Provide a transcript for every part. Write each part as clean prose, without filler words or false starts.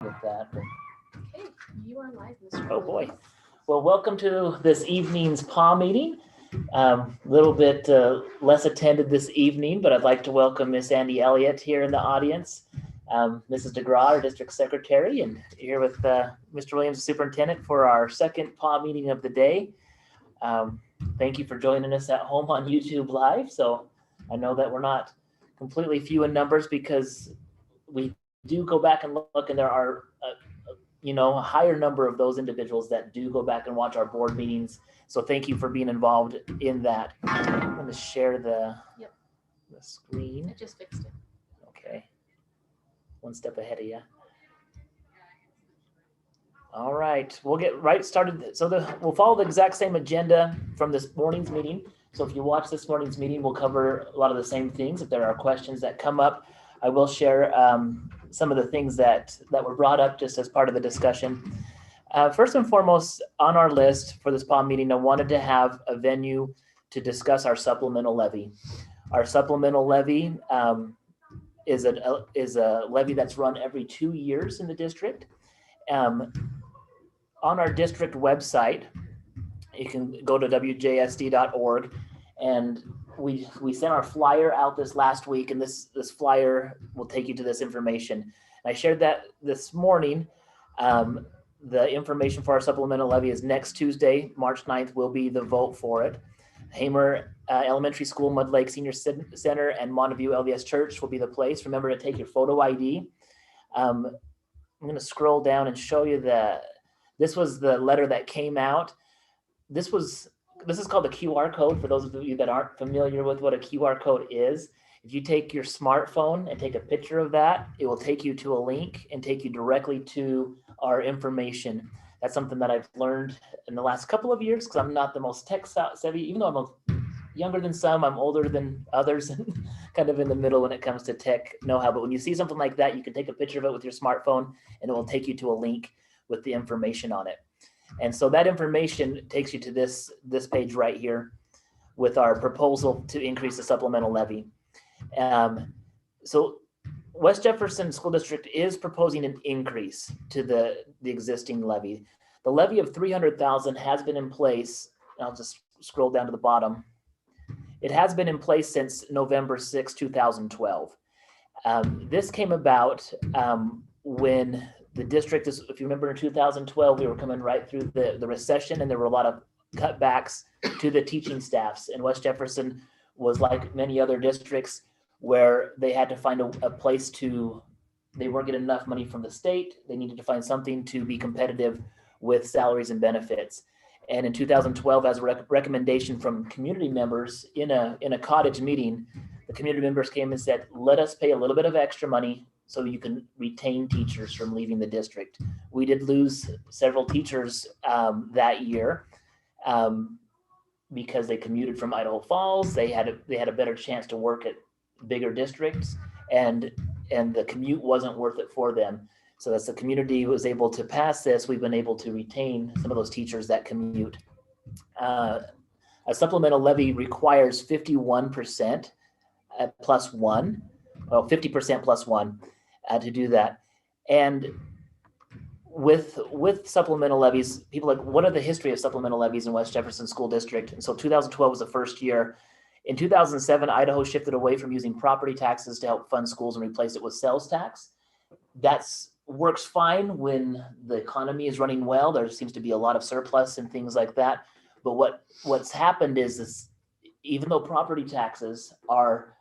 with that. Okay, you are live, Mr. Oh boy. Well, welcome to this evening's PAW meeting. A little bit less attended this evening, but I'd like to welcome Miss Andy Elliott here in the audience. Mrs. DeGraw, our district secretary, and here with Mr. Williams, the superintendent, for our second PAW meeting of the day. Thank you for joining us at home on YouTube Live. So I know that we're not completely few in numbers because we do go back and look, and there are a higher number of those individuals that do go back and watch our board meetings. So thank you for being involved in that. I'm going to share the screen. I just fixed it. Okay. One step ahead of you. All right, we'll get right started. So we'll follow the exact same agenda from this morning's meeting. So if you watch this morning's meeting, we'll cover a lot of the same things. If there are questions that come up, I will share some of the things that were brought up just as part of the discussion. First and foremost, on our list for this PAW meeting, I wanted to have a venue to discuss our supplemental levy. Our supplemental levy is a levy that's run every 2 years in the district. On our district website, you can go to wjsd.org, and we sent our flyer out this last week, and this flyer will take you to this information. And I shared that this morning. The information for our supplemental levy is next Tuesday, March 9th, will be the vote for it. Hamer Elementary School, Mud Lake Senior Center, and Monteview LDS Church will be the place. Remember to take your photo ID. I'm going to scroll down and show you this was the letter that came out. This is called the QR code. For those of you that aren't familiar with what a QR code is, if you take your smartphone and take a picture of that, it will take you to a link and take you directly to our information. That's something that I've learned in the last couple of years because I'm not the most tech savvy. Even though I'm younger than some, I'm older than others, and kind of in the middle when it comes to tech know-how. But when you see something like that, you can take a picture of it with your smartphone, and it will take you to a link with the information on it. And so that information takes you to this page right here with our proposal to increase the supplemental levy. So West Jefferson School District is proposing an increase to the existing levy. The levy of $300,000 has been in place. I'll just scroll down to the bottom. It has been in place since November 6, 2012. This came about when the district is, if you remember in 2012, we were coming right through the recession, and there were a lot of cutbacks to the teaching staffs. And West Jefferson was like many other districts where they had to find a place they weren't getting enough money from the state. They needed to find something to be competitive with salaries and benefits. And in 2012, as a recommendation from community members in a cottage meeting, the community members came and said, let us pay a little bit of extra money so you can retain teachers from leaving the district. We did lose several teachers that year because they commuted from Idaho Falls. They had a better chance to work at bigger districts, and the commute wasn't worth it for them. So as the community was able to pass this, we've been able to retain some of those teachers that commute. A supplemental levy requires 51% plus one, well, 50% plus one to do that. And with supplemental levies, people are like, what are the history of supplemental levies in West Jefferson School District? And so 2012 was the first year. In 2007, Idaho shifted away from using property taxes to help fund schools and replaced it with sales tax. That works fine when the economy is running well. There seems to be a lot of surplus and things like that. But what's happened is even though property taxes are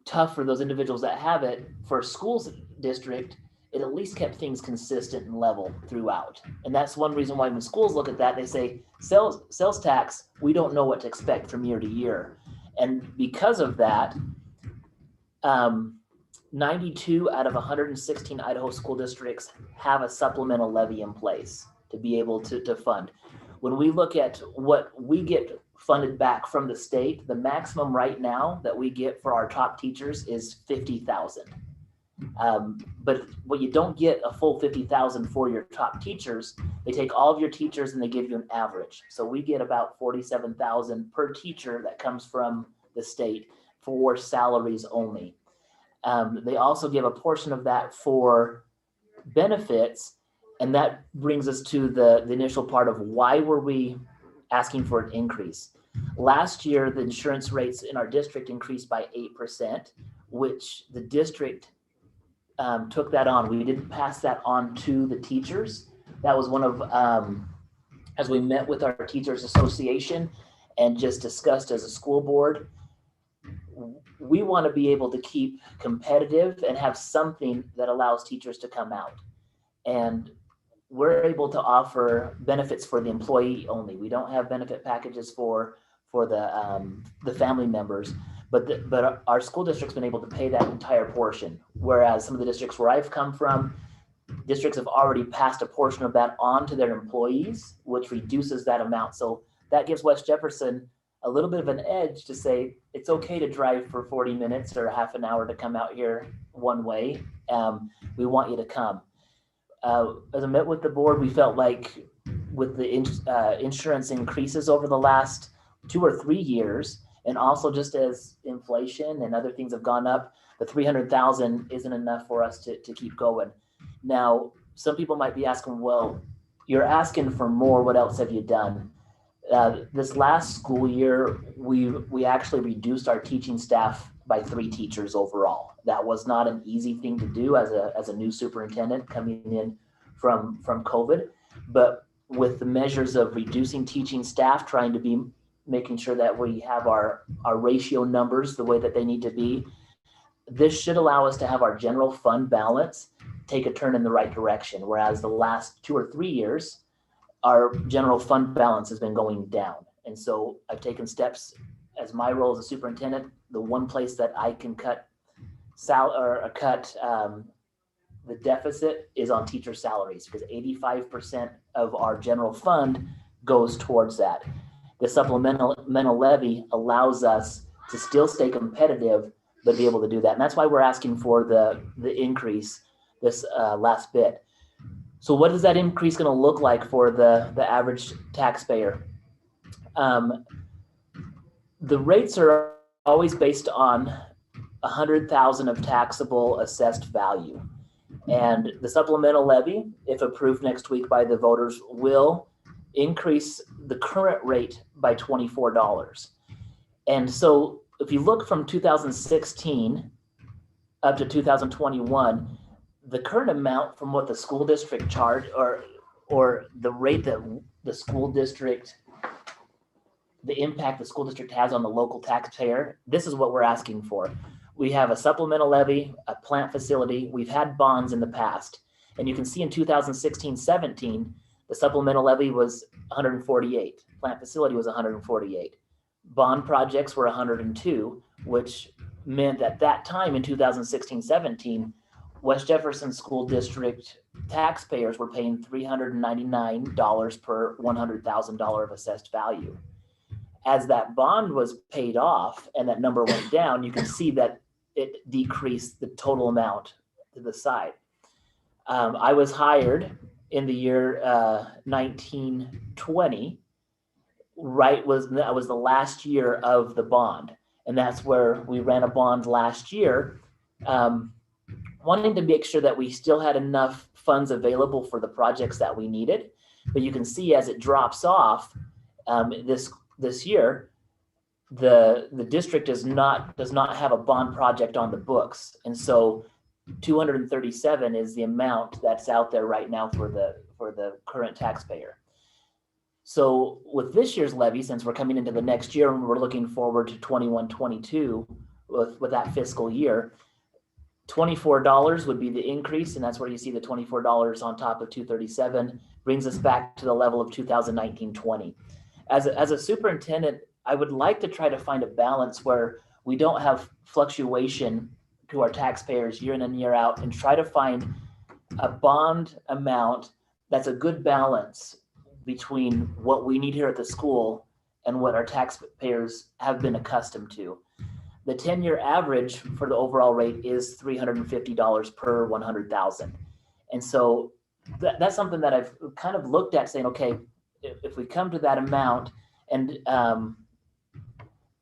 tough for those individuals that have it, for a schools district, it at least kept things consistent and level throughout. And that's one reason why when schools look at that, they say, sales tax, we don't know what to expect from year to year. And because of that, 92 out of 116 Idaho school districts have a supplemental levy in place to be able to fund. When we look at what we get funded back from the state, the maximum right now that we get for our top teachers is $50,000. But what you don't get a full $50,000 for your top teachers, they take all of your teachers and they give you an average. So we get about $47,000 per teacher that comes from the state for salaries only. They also give a portion of that for benefits. And that brings us to the initial part of why were we asking for an increase. Last year, the insurance rates in our district increased by 8%, which the district took that on. We didn't pass that on to the teachers. That was one of, as we met with our teachers association and just discussed as a school board, we want to be able to keep competitive and have something that allows teachers to come out. And we're able to offer benefits for the employee only. We don't have benefit packages for the family members, but our school district's been able to pay that entire portion. Whereas some of the districts where I've come from, districts have already passed a portion of that on to their employees, which reduces that amount. So that gives West Jefferson a little bit of an edge to say it's okay to drive for 40 minutes or half an hour to come out here one way. We want you to come. As I met with the board, we felt like with the insurance increases over the last 2 or 3 years, and also just as inflation and other things have gone up, the 300,000 isn't enough for us to keep going. Now, some people might be asking, well, you're asking for more. What else have you done? This last school year, we actually reduced our teaching staff by 3 teachers overall. That was not an easy thing to do as a new superintendent coming in from COVID, but with the measures of reducing teaching staff, trying to be making sure that we have our ratio numbers the way that they need to be, this should allow us to have our general fund balance take a turn in the right direction. Whereas the last 2 or 3 years, our general fund balance has been going down. And so I've taken steps as my role as a superintendent. The one place that I can cut the deficit is on teacher salaries, because 85% of our general fund goes towards that. The supplemental levy allows us to still stay competitive, but be able to do that. And that's why we're asking for the increase this last bit. So what is that increase going to look like for the average taxpayer? The rates are always based on 100,000 of taxable assessed value. And the supplemental levy, if approved next week by the voters, will increase the current rate by $24. And so if you look from 2016 up to 2021, the current amount from what the school district charged, or the rate that the school district, the impact the school district has on the local taxpayer, this is what we're asking for. We have a supplemental levy, a plant facility. We've had bonds in the past. And you can see in 2016-17, the supplemental levy was 148. Plant facility was 148. Bond projects were 102, which meant at that time in 2016-17, West Jefferson School District taxpayers were paying $399 per $100,000 of assessed value. As that bond was paid off and that number went down, you can see that it decreased the total amount to the side. I was hired in the year 1920, that was the last year of the bond. And that's where we ran a bond last year, wanting to make sure that we still had enough funds available for the projects that we needed. But you can see as it drops off this year, the district does not have a bond project on the books. And so 237 is the amount that's out there right now for the current taxpayer. So with this year's levy, since we're coming into the next year and we're looking forward to 21-22 with that fiscal year, $24 would be the increase, and that's where you see the $24 on top of 237 brings us back to the level of 2019-20. As a superintendent, I would like to try to find a balance where we don't have fluctuation to our taxpayers year in and year out, and try to find a bond amount that's a good balance between what we need here at the school and what our taxpayers have been accustomed to. The 10-year average for the overall rate is $350 per 100,000. And so that's something that I've kind of looked at saying, okay, if we come to that amount, and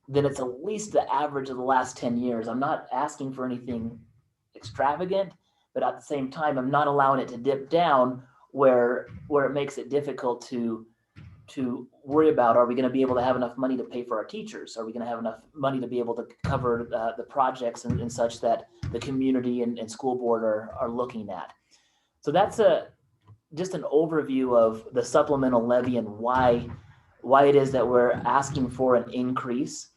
then it's at least the average of the last 10 years. I'm not asking for anything extravagant, but at the same time, I'm not allowing it to dip down where it makes it difficult to worry about, are we going to be able to have enough money to pay for our teachers? Are we going to have enough money to be able to cover the projects and such that the community and school board are looking at? So that's just an overview of the supplemental levy and why it is that we're asking for an increase.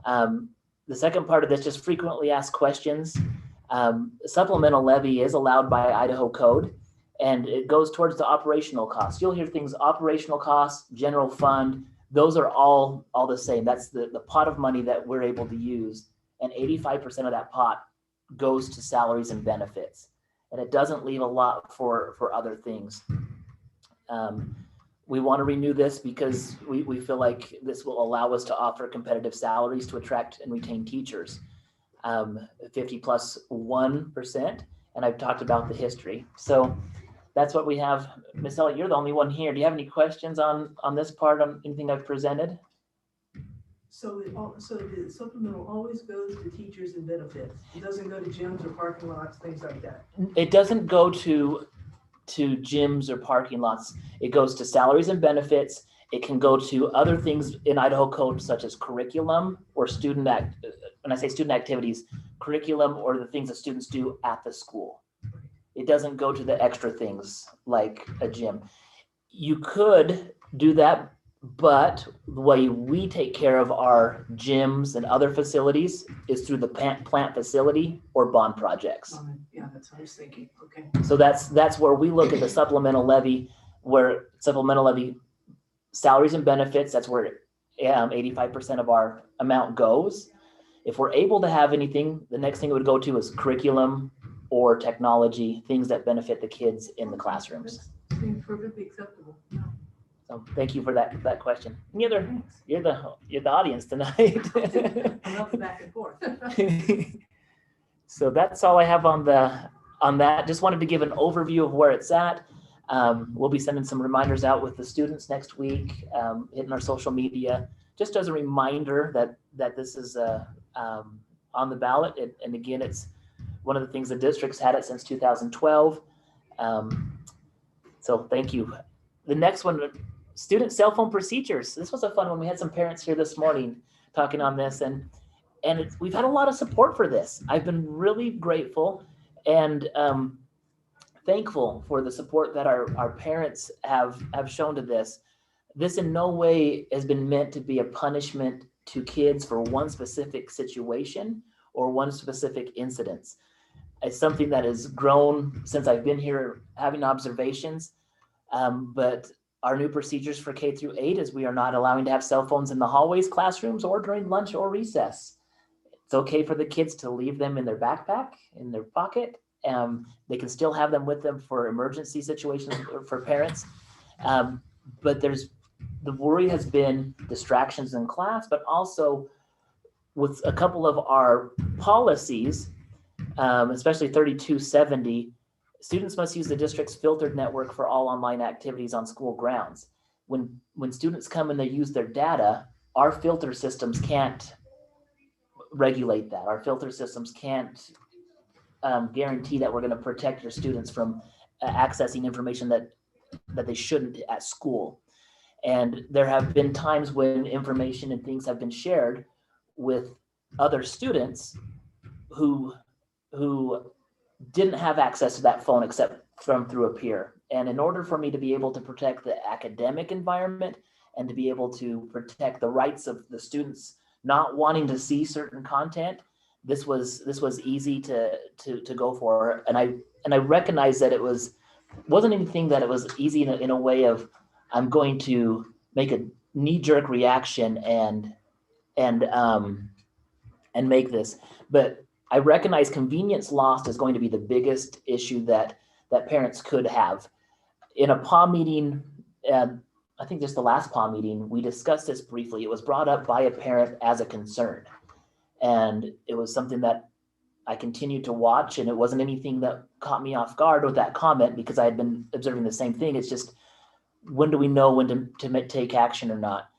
The second part of this, just frequently asked questions. Supplemental levy is allowed by Idaho code, and it goes towards the operational costs. You'll hear things, operational costs, general fund, those are all the same. That's the pot of money that we're able to use. And 85% of that pot goes to salaries and benefits. And it doesn't leave a lot for other things. We want to renew this because we feel like this will allow us to offer competitive salaries to attract and retain teachers. 50 plus 1%. And I've talked about the history. So that's what we have. Ms. Elliott, you're the only one here. Do you have any questions on this part, on anything I've presented? So the supplemental always goes to teachers and benefits. It doesn't go to gyms or parking lots, things like that. It doesn't go to gyms or parking lots. It goes to salaries and benefits. It can go to other things in Idaho code, such as curriculum or when I say student activities, curriculum or the things that students do at the school. It doesn't go to the extra things like a gym. You could do that, but the way we take care of our gyms and other facilities is through the plant facility or bond projects. Yeah, that's what I was thinking. Okay. So that's where we look at the supplemental levy, where supplemental levy salaries and benefits, that's where 85% of our amount goes. If we're able to have anything, the next thing it would go to is curriculum or technology, things that benefit the kids in the classrooms. That seems perfectly acceptable. Yeah. So thank you for that question. You're the audience tonight. I love the back and forth. So that's all I have on that. Just wanted to give an overview of where it's at. We'll be sending some reminders out with the students next week, hitting our social media, just as a reminder that this is on the ballot. And again, it's one of the things the district's had it since 2012. So thank you. The next one, student cell phone procedures. This was a fun one. We had some parents here this morning talking on this, and we've had a lot of support for this. I've been really grateful and thankful for the support that our parents have shown to this. This in no way has been meant to be a punishment to kids for one specific situation or one specific incident. It's something that has grown since I've been here having observations, but our new procedures for K through 8 is we are not allowing to have cell phones in the hallways, classrooms, or during lunch or recess. It's okay for the kids to leave them in their backpack, in their pocket. They can still have them with them for emergency situations for parents. But the worry has been distractions in class, but also with a couple of our policies, especially 3270, students must use the district's filtered network for all online activities on school grounds. When students come and they use their data, our filter systems can't regulate that. Our filter systems can't guarantee that we're going to protect your students from accessing information that they shouldn't at school. And there have been times when information and things have been shared with other students who didn't have access to that phone except through a peer. And in order for me to be able to protect the academic environment and to be able to protect the rights of the students not wanting to see certain content, this was easy to go for. And I recognize that wasn't anything that it was easy in a way of I'm going to make a knee-jerk reaction and make this. But I recognize convenience lost is going to be the biggest issue that parents could have. In a PAW meeting, I think just the last PAW meeting, we discussed this briefly. It was brought up by a parent as a concern. And it was something that I continued to watch, and it wasn't anything that caught me off guard with that comment because I had been observing the same thing. It's just, when do we know when to take action or not?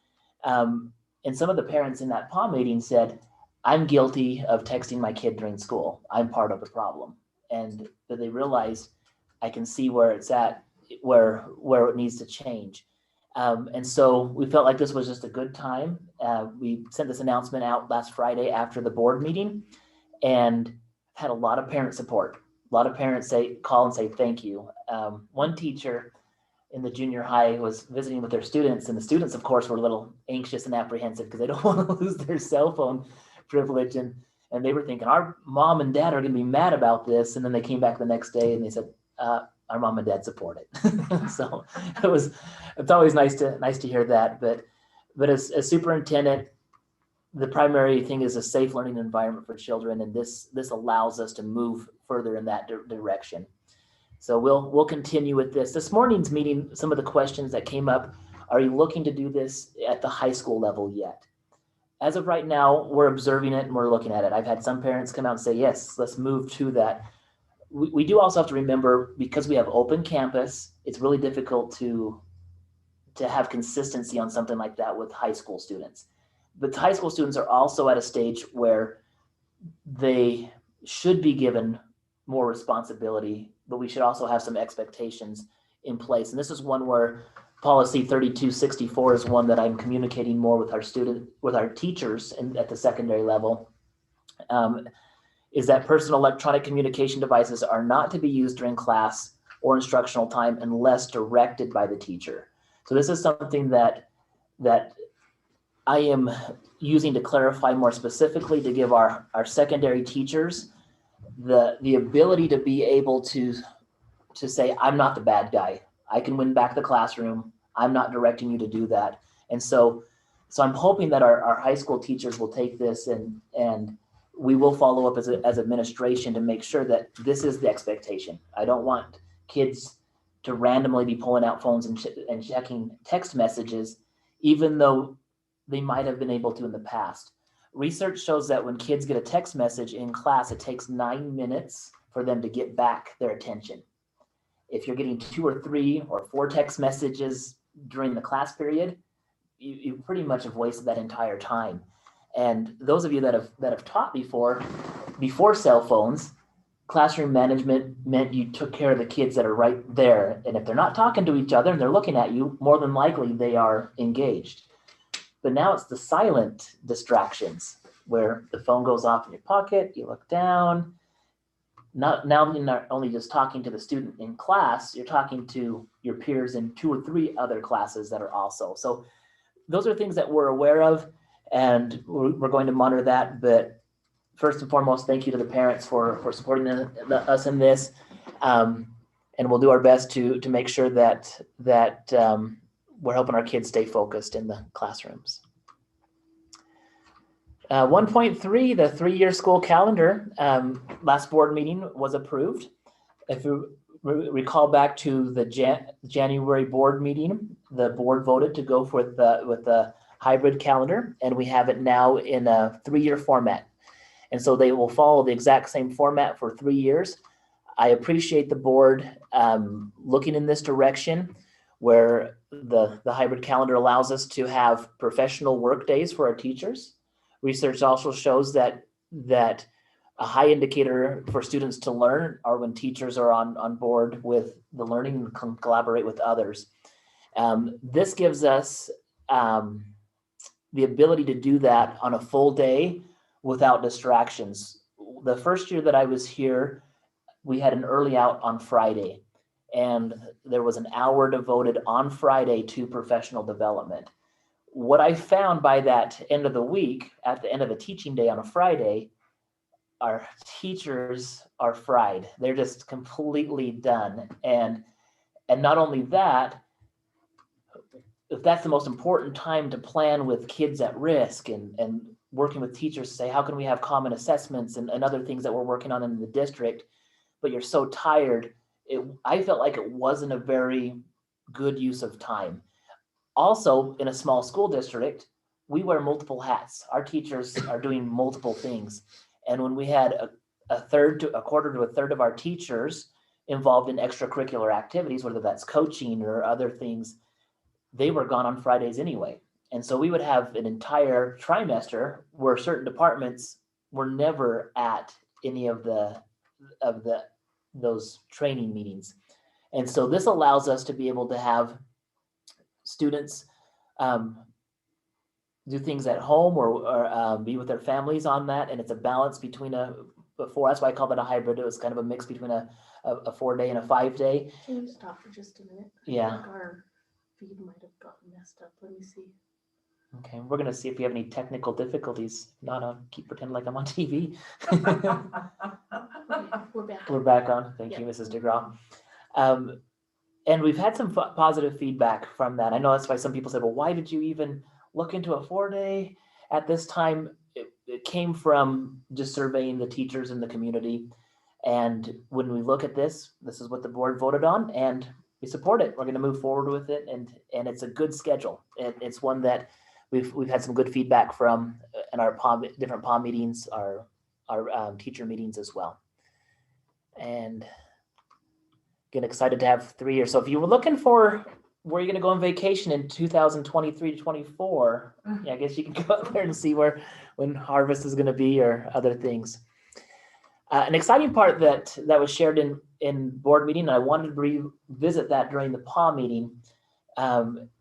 And some of the parents in that PAW meeting said, I'm guilty of texting my kid during school. I'm part of the problem. and that they realize I can see where it's at, where it needs to change. And so we felt like this was just a good time. We sent this announcement out last Friday after the board meeting, and had a lot of parent support. A lot of parents call and say thank you. One teacher in the junior high was visiting with their students, and the students, of course, were a little anxious and apprehensive because they don't want to lose their cell phone privilege, and they were thinking our mom and dad are going to be mad about this. And then they came back the next day and they said, our mom and dad support it. So it's always nice to hear that. But as superintendent, the primary thing is a safe learning environment for children, and this allows us to move further in that direction. So we'll continue with this. This morning's meeting, some of the questions that came up: are you looking to do this at the high school level yet? As of right now, we're observing it and we're looking at it. I've had some parents come out and say, yes, let's move to that. We do also have to remember, because we have open campus, it's really difficult to have consistency on something like that with high school students. But high school students are also at a stage where they should be given more responsibility, but we should also have some expectations in place. And this is one where policy 3264 is one that I'm communicating more with our teachers at the secondary level, is that personal electronic communication devices are not to be used during class or instructional time unless directed by the teacher. So this is something that I am using to clarify more specifically, to give our secondary teachers the ability to be able to say, I'm not the bad guy. I can win back the classroom. I'm not directing you to do that. And so I'm hoping that our high school teachers will take this, and we will follow up as administration to make sure that this is the expectation. I don't want kids to randomly be pulling out phones and checking text messages, even though they might have been able to in the past. Research shows that when kids get a text message in class, it takes 9 minutes for them to get back their attention. If you're getting 2 or 3 or 4 text messages during the class period, you pretty much have wasted that entire time. And those of you that have taught before cell phones, classroom management meant you took care of the kids that are right there. And if they're not talking to each other and they're looking at you, more than likely they are engaged. But now it's the silent distractions where the phone goes off in your pocket, you look down. Now you're not only just talking to the student in class, you're talking to your peers in 2 or 3 other classes that are also. So those are things that we're aware of, and we're going to monitor that. But first and foremost, thank you to the parents for supporting us in this. And we'll do our best to make sure that we're helping our kids stay focused in the classrooms. 1.3, the 3-year school calendar, last board meeting was approved. If you recall back to the January board meeting, the board voted to go with the hybrid calendar, and we have it now in a 3-year format. And so they will follow the exact same format for 3 years. I appreciate the board looking in this direction, where the hybrid calendar allows us to have professional work days for our teachers. Research also shows that a high indicator for students to learn are when teachers are on board with the learning and can collaborate with others. This gives us the ability to do that on a full day without distractions. The first year that I was here, we had an early out on Friday, and there was an hour devoted on Friday to professional development. What I found by that end of the week, at the end of a teaching day on a Friday, our teachers are fried. They're just completely done. And not only that, if that's the most important time to plan with kids at risk and working with teachers to say, how can we have common assessments and other things that we're working on in the district, but you're so tired, I felt like it wasn't a very good use of time. Also, in a small school district, we wear multiple hats. Our teachers are doing multiple things. And when we had a quarter to a third of our teachers involved in extracurricular activities, whether that's coaching or other things, they were gone on Fridays anyway. And so we would have an entire trimester where certain departments were never at any of the those training meetings. And so this allows us to be able to have students do things at home or be with their families on that. And it's a balance between that's why I call that a hybrid. It was kind of a mix between a 4-day and a 5-day. Can you stop for just a minute? Yeah. I think our feed might have gotten messed up. Let me see. Okay, we're gonna see if we have any technical difficulties. If not, I'll keep pretending like I'm on TV. Okay, we're back. We're back on. Thank Yep. you, Mrs. DeGraw. And we've had some positive feedback from that. I know that's why some people said, well, why did you even look into a 4-day at this time? It came from just surveying the teachers in the community. And when we look at this is what the board voted on, and we support it. We're going to move forward with it, and it's a good schedule. It's one that we've had some good feedback from in our different PAW meetings, our teacher meetings as well. And getting excited to have 3 years. So if you were looking for where you're going to go on vacation in 2023 to 24, yeah, I guess you can go out there and see when harvest is going to be or other things. An exciting part that was shared in board meeting, and I wanted to revisit that during the PAW meeting,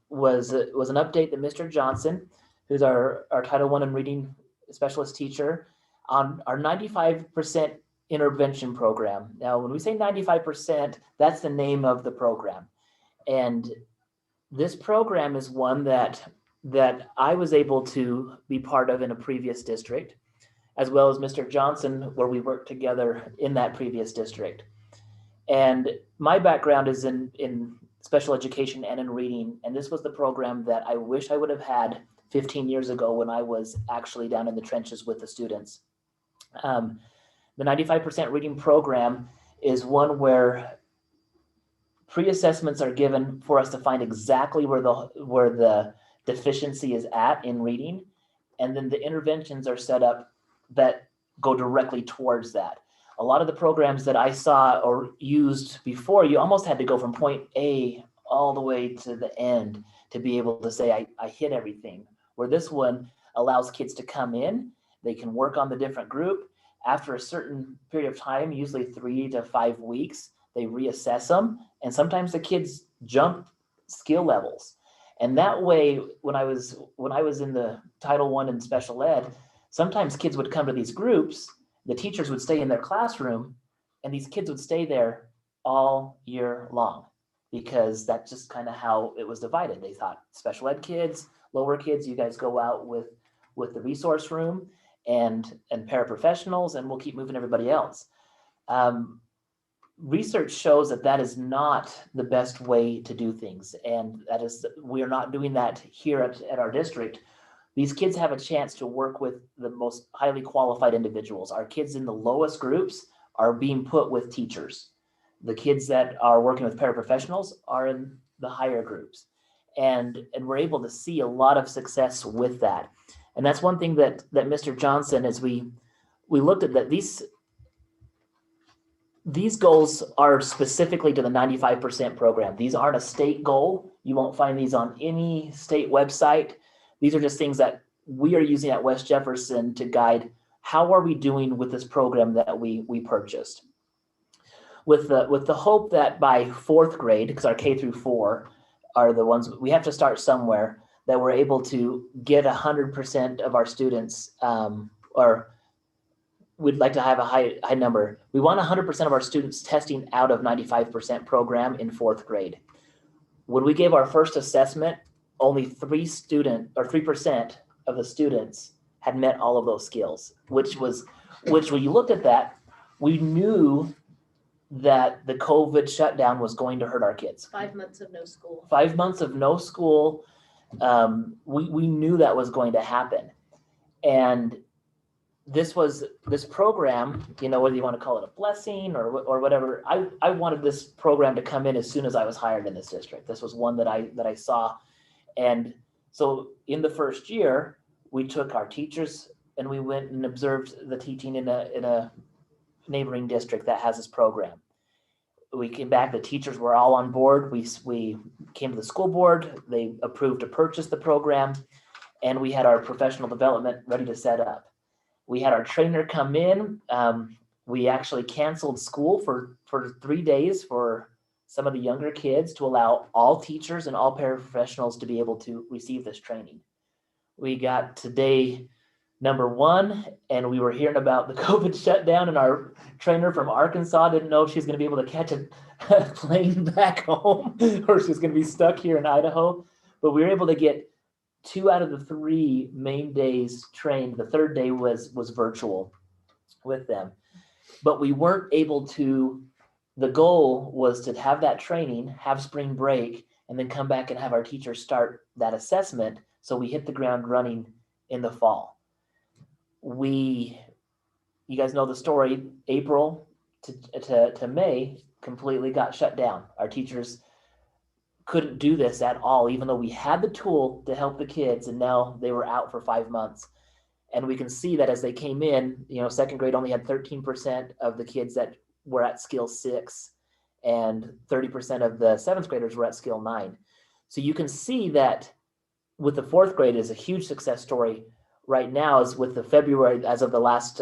was an update that Mr. Johnson, who's our Title I and Reading Specialist teacher, on our 95% intervention program. Now, when we say 95%, that's the name of the program. And this program is one that I was able to be part of in a previous district, as well as Mr. Johnson, where we worked together in that previous district. And my background is in special education and in reading. And this was the program that I wish I would have had 15 years ago when I was actually down in the trenches with the students. The 95% reading program is one where pre-assessments are given for us to find exactly where the deficiency is at in reading. And then the interventions are set up that go directly towards that. A lot of the programs that I saw or used before, you almost had to go from point A all the way to the end to be able to say, I hit everything. Where this one allows kids to come in, they can work on the different group. After a certain period of time, usually 3 to 5 weeks, they reassess them. And sometimes the kids jump skill levels. And that way, when I was in the Title I and special ed, sometimes kids would come to these groups, the teachers would stay in their classroom, and these kids would stay there all year long, because that's just kind of how it was divided. They thought special ed kids, lower kids, you guys go out with the resource room and paraprofessionals, and we'll keep moving everybody else. Research shows that is not the best way to do things, and we are not doing that here at our district. These kids have a chance to work with the most highly qualified individuals. Our kids in the lowest groups are being put with teachers. The kids that are working with paraprofessionals are in the higher groups. And we're able to see a lot of success with that. And that's one thing that Mr. Johnson, as we looked at that, these goals are specifically to the 95% program. These aren't a state goal. You won't find these on any state website. These are just things that we are using at West Jefferson to guide how are we doing with this program that we purchased. With the hope that by 4th grade, because our K through 4 are the ones, we have to start somewhere, that we're able to get 100% of our students, or we'd like to have a high number. We want 100% of our students testing out of 95% program in 4th grade. When we gave our first assessment, only 3% of the students had met all of those skills, which when you looked at that, we knew that the COVID shutdown was going to hurt our kids. 5 months of no school. 5 months of no school. We knew that was going to happen. And this program, whether you want to call it a blessing or whatever, I wanted this program to come in as soon as I was hired in this district. This was one that I saw. And so in the first year, we took our teachers and we went and observed the teaching in a neighboring district that has this program. We came back, the teachers were all on board. We came to the school board, they approved to purchase the program, and we had our professional development ready to set up. We had our trainer come in. We actually canceled school for 3 days for some of the younger kids to allow all teachers and all paraprofessionals to be able to receive this training. We got today number 1, and we were hearing about the COVID shutdown, and our trainer from Arkansas didn't know if she's going to be able to catch a plane back home or she's going to be stuck here in Idaho. But we were able to get 2 out of the 3 main days trained. The third day was virtual with them. But we weren't able to, the goal was to have that training, have spring break, and then come back and have our teachers start that assessment so we hit the ground running in the fall. You guys know the story, April to May completely got shut down. Our teachers couldn't do this at all, even though we had the tool to help the kids, and now they were out for 5 months. And we can see that as they came in, second grade only had 13% of the kids that were at skill 6, and 30% of the 7th graders were at skill 9. So you can see that with the 4th grade is a huge success story right now. Is with the February, as of the last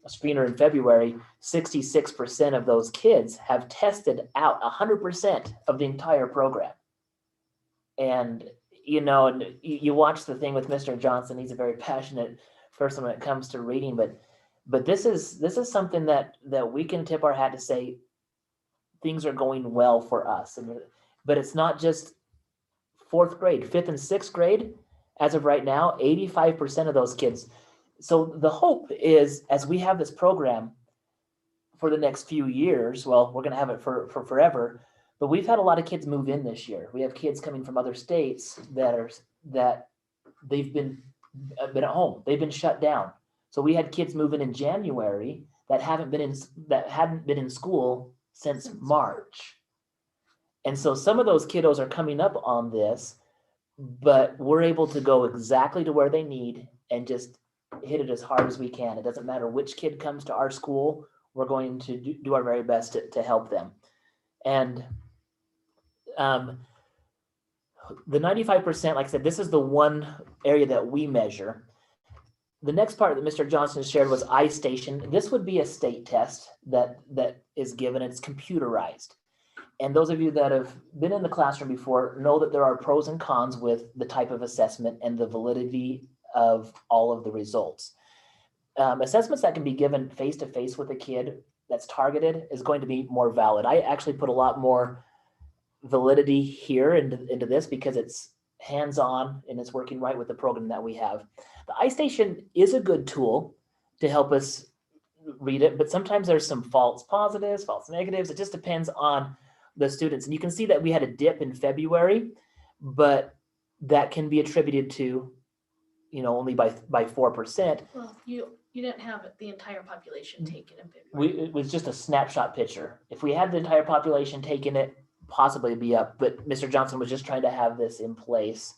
screener in February, 66% of those kids have tested out 100% of the entire program. And and you watch the thing with Mr. Johnson. He's a very passionate person when it comes to reading, but this is something that we can tip our hat to say things are going well for us. But it's not just 4th grade, 5th and 6th grade. As of right now, 85% of those kids. So the hope is, as we have this program for the next few years, well, we're going to have it for forever. But we've had a lot of kids move in this year. We have kids coming from other states that they've been at home. They've been shut down. So we had kids moving in January that hadn't been in school since March. And so some of those kiddos are coming up on this, but we're able to go exactly to where they need and just hit it as hard as we can. It doesn't matter which kid comes to our school. We're going to do our very best to help them. And the 95%, like I said, this is the one area that we measure. The next part that Mr. Johnson shared was iStation. This would be a state test that is given. It's computerized. And those of you that have been in the classroom before know that there are pros and cons with the type of assessment and the validity of all of the results. Assessments that can be given face-to-face with a kid that's targeted is going to be more valid. I actually put a lot more validity here into this because it's hands-on and it's working right with the program that we have. The iStation is a good tool to help us read it, but sometimes there's some false positives, false negatives. It just depends on the students. And you can see that we had a dip in February, but that can be attributed to, only by 4%. Well, you didn't have the entire population taken in February. It was just a snapshot picture. If we had the entire population taken, it possibly be up, but Mr. Johnson was just trying to have this in place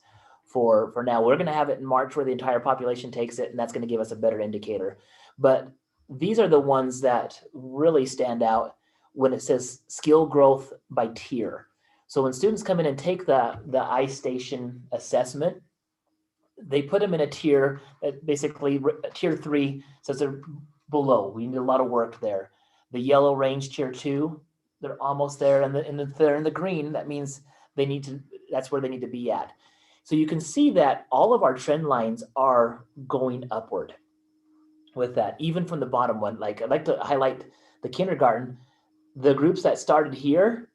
for now. We're going to have it in March where the entire population takes it, and that's going to give us a better indicator. But these are the ones that really stand out when it says skill growth by tier. So when students come in and take the iStation assessment, they put them in a tier, basically tier 3 says they're below. We need a lot of work there. The yellow range, tier 2, they're almost there, and they're in the green. That means that's where they need to be at. So you can see that all of our trend lines are going upward with that, even from the bottom one. Like I'd like to highlight the kindergarten. The groups that started here,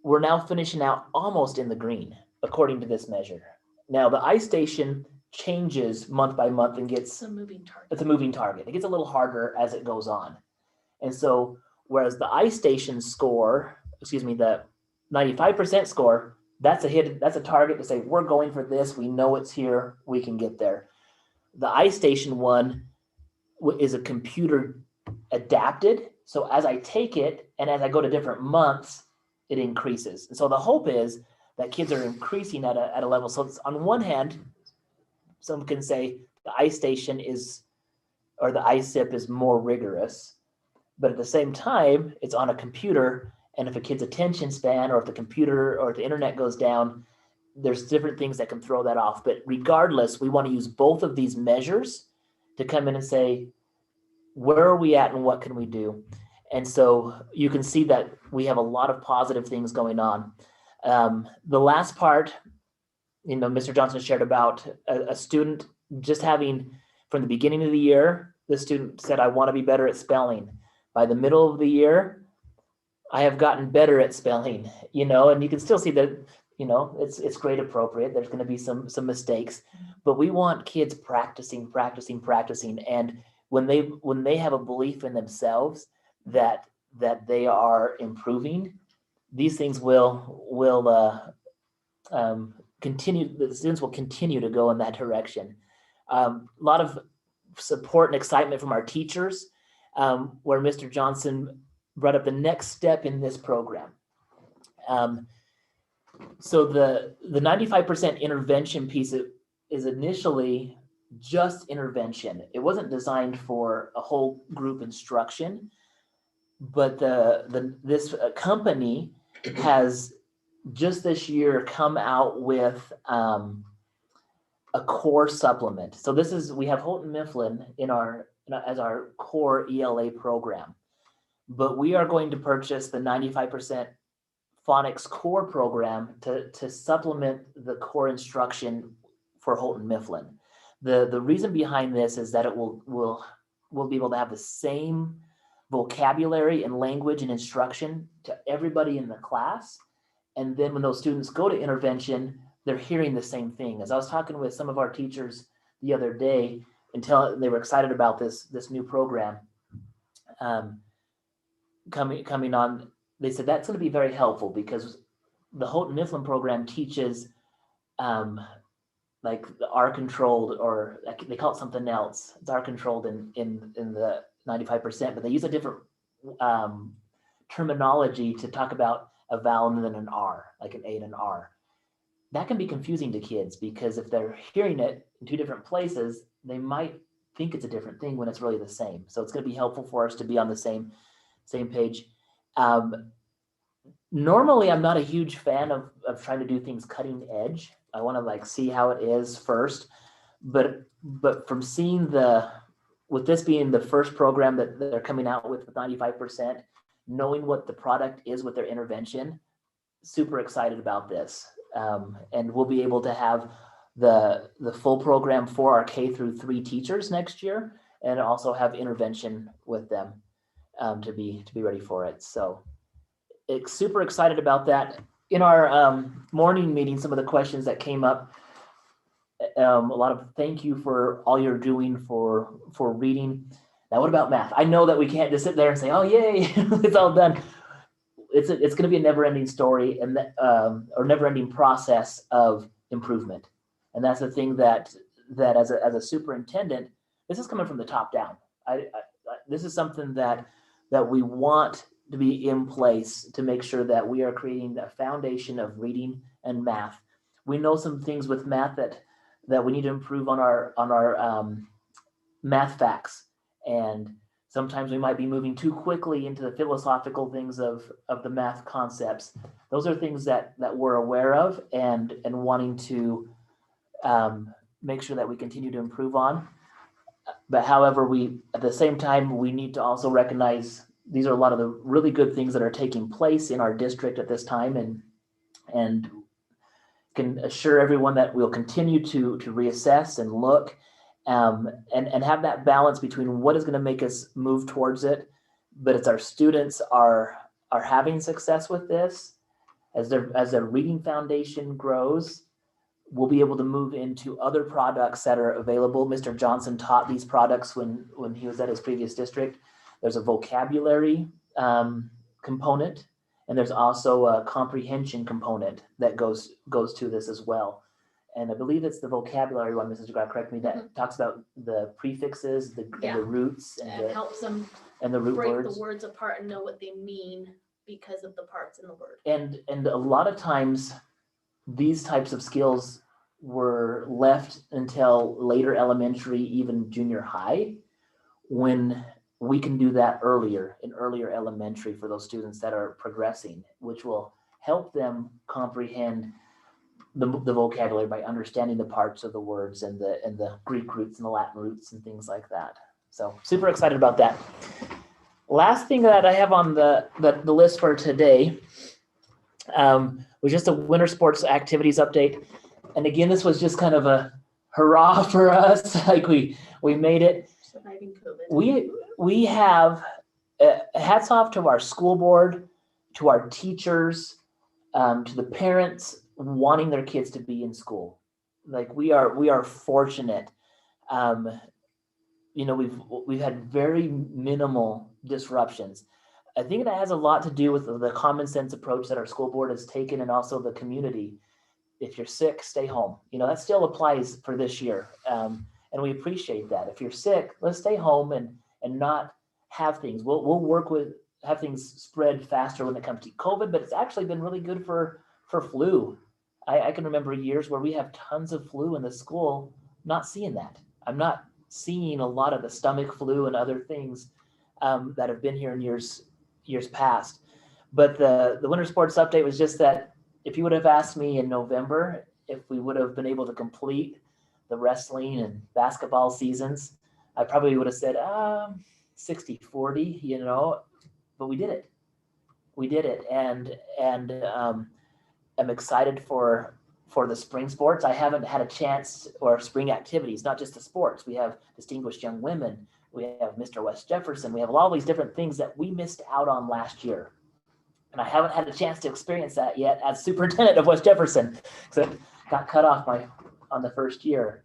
we're now finishing out almost in the green, according to this measure. Now the iStation changes month by month and gets It's a moving target. It's a moving target. It gets a little harder as it goes on. And so whereas the iStation score, the 95% score, that's a target to say, we're going for this. We know it's here. We can get there. The iStation one is a computer adapted. So as I take it and as I go to different months, it increases. And so the hope is that kids are increasing at a level. So it's, on one hand, some can say the iStation or the iSIP is more rigorous. But at the same time, it's on a computer, and if a kid's attention span or if the computer or if the internet goes down, there's different things that can throw that off. But regardless, we want to use both of these measures to come in and say, where are we at and what can we do? And so you can see that we have a lot of positive things going on. The last part, Mr. Johnson shared about a student just having, from the beginning of the year, the student said, I want to be better at spelling. By the middle of the year, I have gotten better at spelling, and you can still see that, it's grade appropriate. There's going to be some mistakes, but we want kids practicing. And when they have a belief in themselves that they are improving, these things will continue. The students will continue to go in that direction. A lot of support and excitement from our teachers, where Mr. Johnson brought up the next step in this program. So the 95% intervention piece is initially just intervention. It wasn't designed for a whole group instruction, but this company has just this year come out with a core supplement. So we have Houghton Mifflin as our core ELA program, but we are going to purchase the 95% phonics core program to supplement the core instruction for Houghton Mifflin. The reason behind this is that it will be able to have the same vocabulary and language and instruction to everybody in the class. And then when those students go to intervention, they're hearing the same thing. As I was talking with some of our teachers the other day, until they were excited about this new program coming on, they said that's going to be very helpful because the Houghton Mifflin program teaches like the R controlled, or they call it something else. It's R controlled in the 95%, but they use a different terminology to talk about a vowel and then an R, like an A and an R. That can be confusing to kids because if they're hearing it in two different places, they might think it's a different thing when it's really the same. So it's going to be helpful for us to be on the same page. Normally, I'm not a huge fan of trying to do things cutting edge. I want to see how it is first, but from seeing with this being the first program that they're coming out with 95%, knowing what the product is with their intervention, super excited about this. And we'll be able to have the full program for our K-3 teachers next year, and also have intervention with them to be ready for it. So super excited about that. In our morning meeting, some of the questions that came up, a lot of thank you for all you're doing for reading. Now, what about math? I know that we can't just sit there and say, oh, yay, it's all done. It's going to be a never-ending story and or never-ending process of improvement. And that's the thing that as a superintendent, this is coming from the top down. This is something that we want to be in place to make sure that we are creating a foundation of reading and math. We know some things with math that we need to improve on our math facts, and sometimes we might be moving too quickly into the philosophical things of the math concepts. Those are things that we're aware of and wanting to make sure that we continue to improve on. But however, at the same time, we need to also recognize these are a lot of the really good things that are taking place in our district at this time, and can assure everyone that we'll continue to reassess and look and have that balance between what is going to make us move towards it. But it's our students are having success with this. As their reading foundation grows, we'll be able to move into other products that are available. Mr. Johnson taught these products when he was at his previous district. There's a vocabulary component, and there's also a comprehension component that goes to this as well. And I believe it's the vocabulary one, Mrs. McGrath, correct me, that talks about the prefixes, and the roots, and helps them and the root break words. the words apart and know what they mean because of the parts in the word. And a lot of times these types of skills were left until later elementary, even junior high, when we can do that earlier elementary for those students that are progressing, which will help them comprehend the vocabulary by understanding the parts of the words and the Greek roots and the Latin roots and things like that. So super excited about that. Last thing that I have on the list for today was just a winter sports activities update. And again, this was just kind of a hurrah for us. Like we made it. Surviving COVID. We have hats off to our school board, to our teachers, to the parents wanting their kids to be in school. Like we are fortunate. We've had very minimal disruptions. I think that has a lot to do with the common sense approach that our school board has taken, and also the community. If you're sick, stay home. That still applies for this year, and we appreciate that. If you're sick, let's stay home and not have things. We'll work with have things spread faster when it comes to COVID, but it's actually been really good for flu. I can remember years where we have tons of flu in the school. Not seeing that. I'm not seeing a lot of the stomach flu and other things that have been here in years past. But the winter sports update was just that if you would have asked me in November if we would have been able to complete the wrestling and basketball seasons, I probably would have said 60-40, but we did it. We did it, and I'm excited for the spring sports. I haven't had a chance, or spring activities, not just the sports. We have Distinguished Young Women. We have Mr. West Jefferson. We have all these different things that we missed out on last year. And I haven't had a chance to experience that yet as superintendent of West Jefferson, because it got cut off on the first year.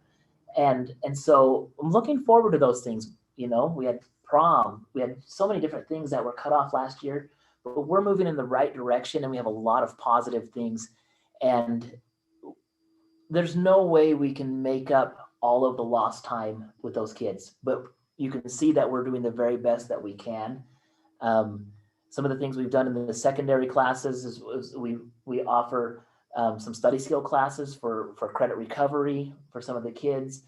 And so I'm looking forward to those things. We had prom. We had so many different things that were cut off last year, but we're moving in the right direction, and we have a lot of positive things. And there's no way we can make up all of the lost time with those kids, but you can see that we're doing the very best that we can. Some of the things we've done in the secondary classes is we offer some study skill classes for credit recovery for some of the kids.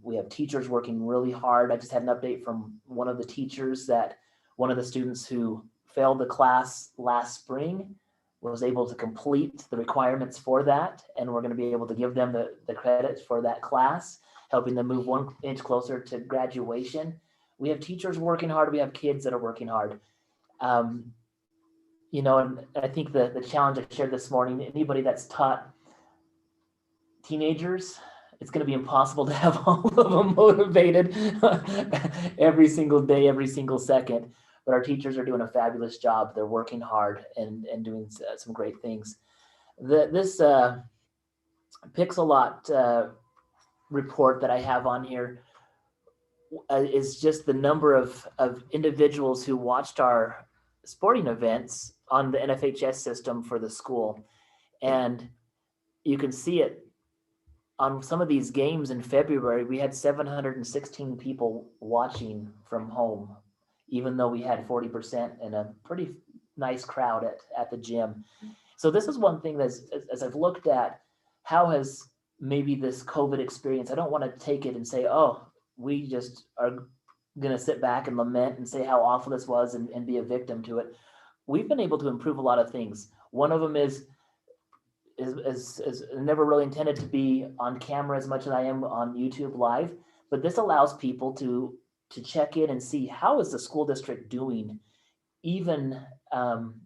We have teachers working really hard. I just had an update from one of the teachers that one of the students who failed the class last spring was able to complete the requirements for that, and we're going to be able to give them the credits for that class, helping them move 1 inch closer to graduation. We have teachers working hard. We have kids that are working hard. And I think the challenge I shared this morning, anybody that's taught teenagers, it's going to be impossible to have all of them motivated every single day, every single second. But our teachers are doing a fabulous job. They're working hard and doing some great things. This Pixelot report that I have on here is just the number of individuals who watched our sporting events on the NFHS system for the school. And you can see it on some of these games in February. We had 716 people watching from home, even though we had 40% and a pretty nice crowd at the gym. So this is one thing that, as I've looked at, how has maybe this COVID experience, I don't want to take it and say, oh, we just are going to sit back and lament and say how awful this was and be a victim to it. We've been able to improve a lot of things. One of them is never really intended to be on camera as much as I am on YouTube Live, but this allows people to check in and see how is the school district doing, even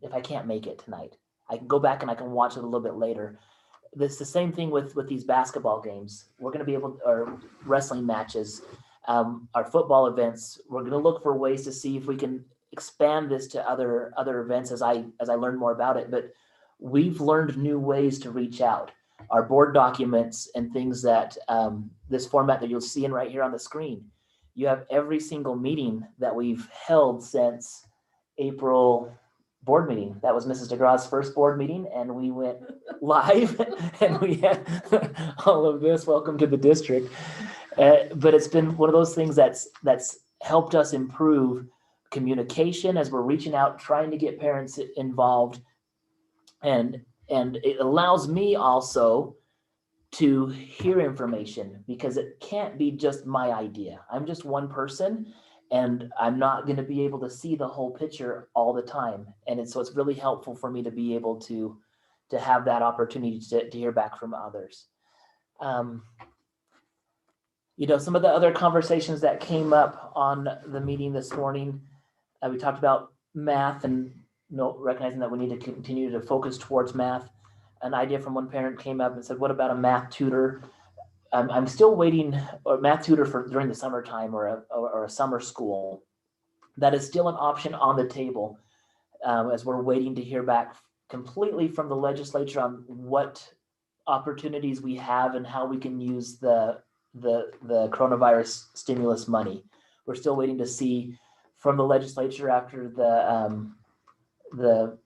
if I can't make it tonight. I can go back and I can watch it a little bit later. It's the same thing with these basketball games. We're going to be able, or wrestling matches, our football events. We're going to look for ways to see if we can expand this to other events as I learn more about it. But we've learned new ways to reach out. Our board documents and things that this format that you'll see in right here on the screen. You have every single meeting that we've held since April board meeting. That was Mrs. DeGraw's first board meeting, and we went live and we had all of this. Welcome to the district. But it's been one of those things that's helped us improve communication as we're reaching out, trying to get parents involved. And it allows me also to hear information, because it can't be just my idea. I'm just one person, and I'm not going to be able to see the whole picture all the time. And so it's really helpful for me to be able to have that opportunity to hear back from others. Some of the other conversations that came up on the meeting this morning, we talked about math and recognizing that we need to continue to focus towards math. An idea from one parent came up and said, what about a math tutor? I'm still waiting, or math tutor for during the summertime or a summer school. That is still an option on the table as we're waiting to hear back completely from the legislature on what opportunities we have and how we can use the coronavirus stimulus money. We're still waiting to see from the legislature after the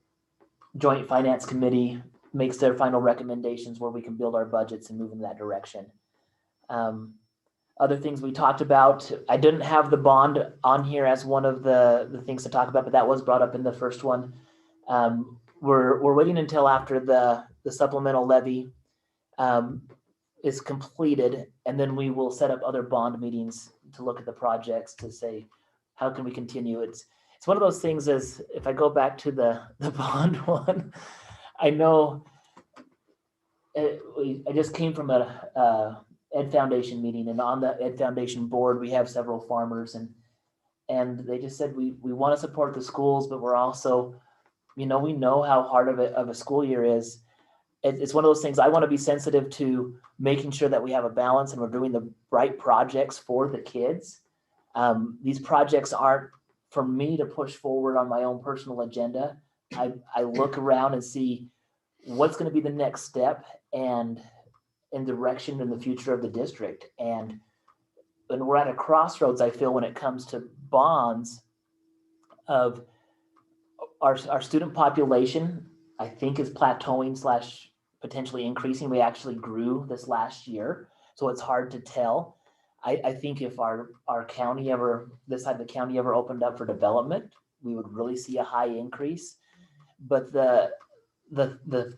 Joint Finance Committee makes their final recommendations where we can build our budgets and move in that direction. Other things we talked about, I didn't have the bond on here as one of the things to talk about, but that was brought up in the first one. We're waiting until after the supplemental levy is completed, and then we will set up other bond meetings to look at the projects to say, how can we continue? It's one of those things as if I go back to the bond one, I know I just came from a Ed Foundation meeting, and on the Ed Foundation board, we have several farmers, and they just said, we want to support the schools, but we're also, we know how hard of a school year is. It's one of those things I want to be sensitive to, making sure that we have a balance and we're doing the right projects for the kids. These projects aren't for me to push forward on my own personal agenda. I look around and see what's going to be the next step and in direction in the future of the district. And we're at a crossroads, I feel, when it comes to bonds of our student population, I think is plateauing / potentially increasing. We actually grew this last year, so it's hard to tell. I think if our county this side of the county ever opened up for development, we would really see a high increase. But the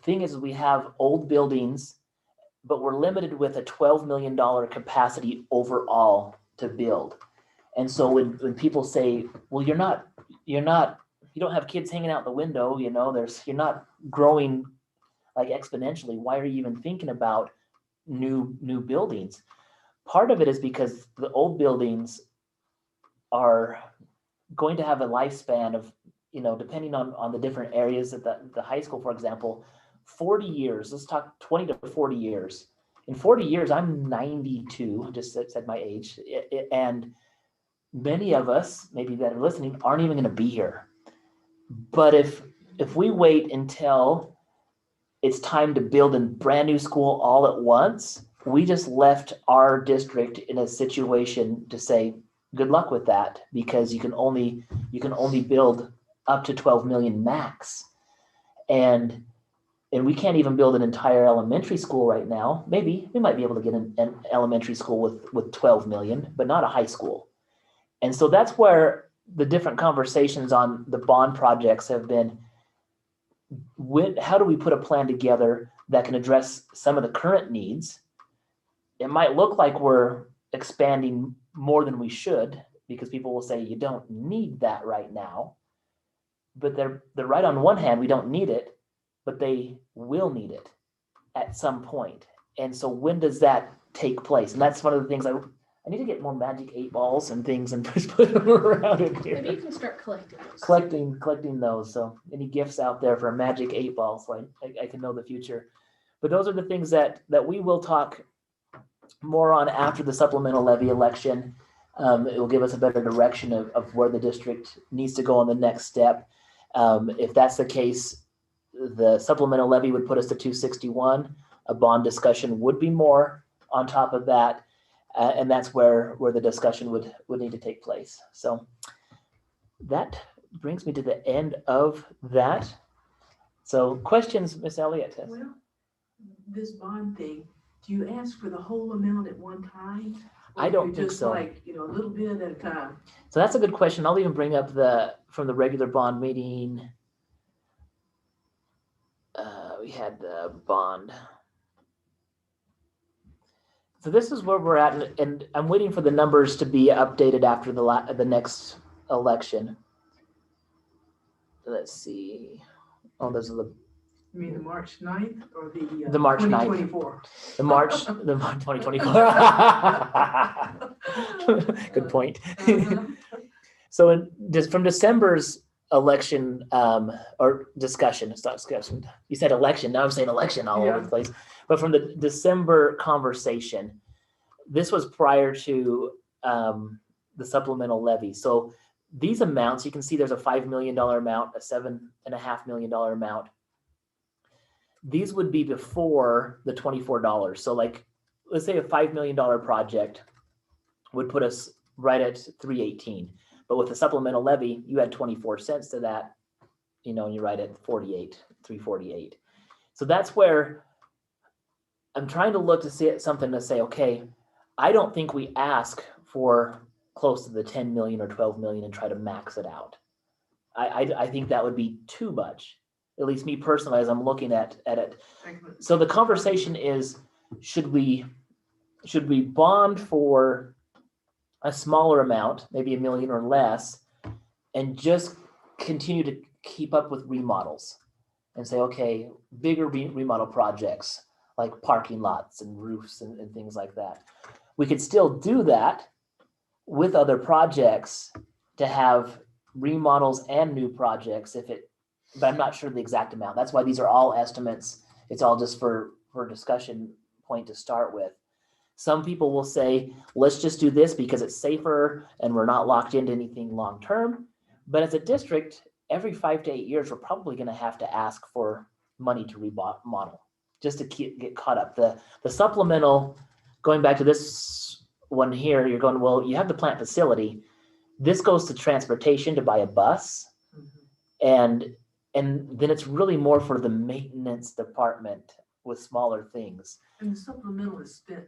thing is, we have old buildings, but we're limited with a $12 million capacity overall to build. And so when people say, well, you don't have kids hanging out the window, you're not growing like exponentially. Why are you even thinking about new buildings? Part of it is because the old buildings are going to have a lifespan of, depending on the different areas at the high school, for example, 40 years. Let's talk 20 to 40 years. In 40 years, I'm 92, just said my age. And many of us, maybe that are listening, aren't even going to be here. But if we wait until it's time to build a brand new school all at once, we just left our district in a situation to say, good luck with that, because you can only build up to 12 million max. And we can't even build an entire elementary school right now. Maybe we might be able to get an elementary school with 12 million, but not a high school. And so that's where the different conversations on the bond projects have been. How do we put a plan together that can address some of the current needs? It might look like we're expanding more than we should, because people will say you don't need that right now. But they're right. On one hand, we don't need it, but they will need it at some point. And so when does that take place? And that's one of the things I need to get more magic 8 balls and things and just put them around in here. Maybe you can start collecting those. Collecting those. So any gifts out there for a magic 8 ball, so I can know the future. But those are the things that we will talk more on after the supplemental levy election. It will give us a better direction of where the district needs to go on the next step. If that's the case, the supplemental levy would put us to 261. A bond discussion would be more on top of that. And that's where the discussion would need to take place. So that brings me to the end of that. So questions, Miss Elliott? Well, this bond thing, do you ask for the whole amount at one time? I don't think think so. Like, a little bit at a time. So that's a good question. I'll even bring up from the regular bond meeting. We had the bond. So this is where we're at, and I'm waiting for the numbers to be updated after the next election. Let's see. Oh, those are You mean the March 9th or the? The March 9th. 2024? The March 2024. Good point. So just from December's election or discussion, it's not discussion. You said election. Now I'm saying election all over the place. But from the December conversation, this was prior to the supplemental levy. So these amounts, you can see there's a $5 million amount, a $7.5 million amount. These would be before the $24. So like, let's say a $5 million project would put us right at 318. But with the supplemental levy, you add 24 cents to that, and you're right at 348. So that's where I'm trying to look to see something to say, okay, I don't think we ask for close to the 10 million or 12 million and try to max it out. I think that would be too much, at least me personally, as I'm looking at it. So the conversation is, should we bond for a smaller amount, maybe $1 million or less, and just continue to keep up with remodels and say, okay, bigger remodel projects like parking lots and roofs and things like that. We could still do that with other projects to have remodels and new projects but I'm not sure the exact amount. That's why these are all estimates. It's all just for discussion point to start with. Some people will say, let's just do this because it's safer and we're not locked into anything long-term. But as a district, every 5 to 8 years, we're probably going to have to ask for money to remodel just to get caught up. The supplemental, going back to this one here, you're going, well, you have the plant facility. This goes to transportation to buy a bus. And then it's really more for the maintenance department with smaller things. And the supplemental is spent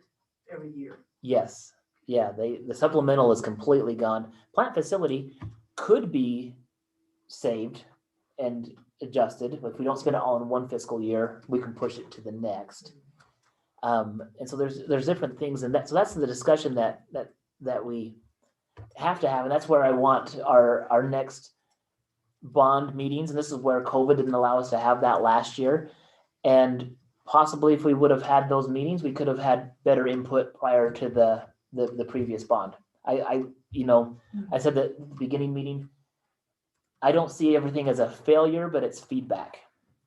every year. Yes. Yeah, the supplemental is completely gone. Plant facility could be saved and adjusted. If we don't spend it all in one fiscal year, we can push it to the next. And so there's different things in that. So that's the discussion that we have to have. And that's where I want our next bond meetings. And this is where COVID didn't allow us to have that last year. And possibly if we would have had those meetings, we could have had better input prior to the previous bond. I said that at the beginning meeting, I don't see everything as a failure, but it's feedback.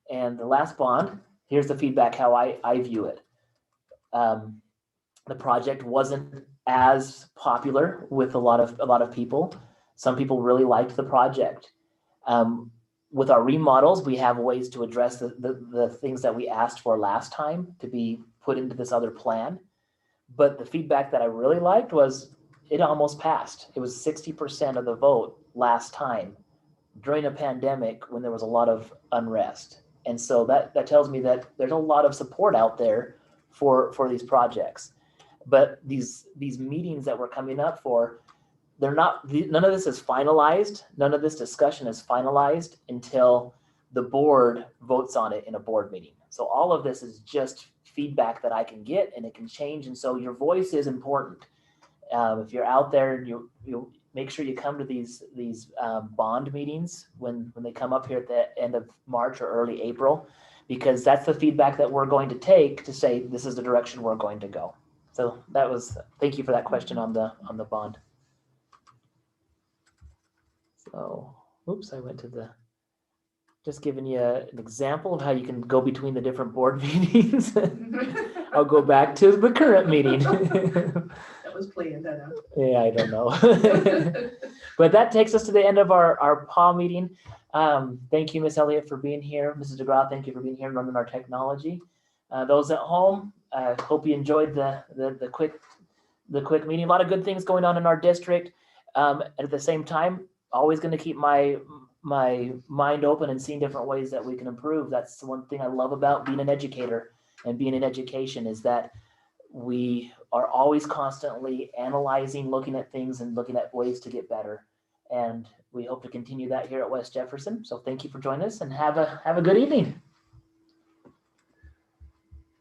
And the last bond, here's the feedback, how I view it. The project wasn't as popular with a lot of people. Some people really liked the project. With our remodels, we have ways to address the things that we asked for last time to be put into this other plan. But the feedback that I really liked was it almost passed. It was 60% of the vote last time during a pandemic when there was a lot of unrest. And so that tells me that there's a lot of support out there for these projects. But these meetings that we're coming up for, none of this is finalized. None of this discussion is finalized until the board votes on it in a board meeting. So all of this is just feedback that I can get, and it can change. And so your voice is important. If you're out there, you make sure you come to these bond meetings when they come up here at the end of March or early April, because that's the feedback that we're going to take to say this is the direction we're going to go. So thank you for that question on the bond. So, oops, I went to just giving you an example of how you can go between the different board meetings. I'll go back to the current meeting. That was playing that out. Yeah, I don't know. But that takes us to the end of our PAW meeting. Thank you, Miss Elliott, for being here. Mrs. DeGraw, thank you for being here and running our technology. Those at home, hope you enjoyed the quick meeting. A lot of good things going on in our district. At the same time, always going to keep my mind open and seeing different ways that we can improve. That's the one thing I love about being an educator and being in education, is that we are always constantly analyzing, looking at things and looking at ways to get better. And we hope to continue that here at West Jefferson. So thank you for joining us, and have a good evening.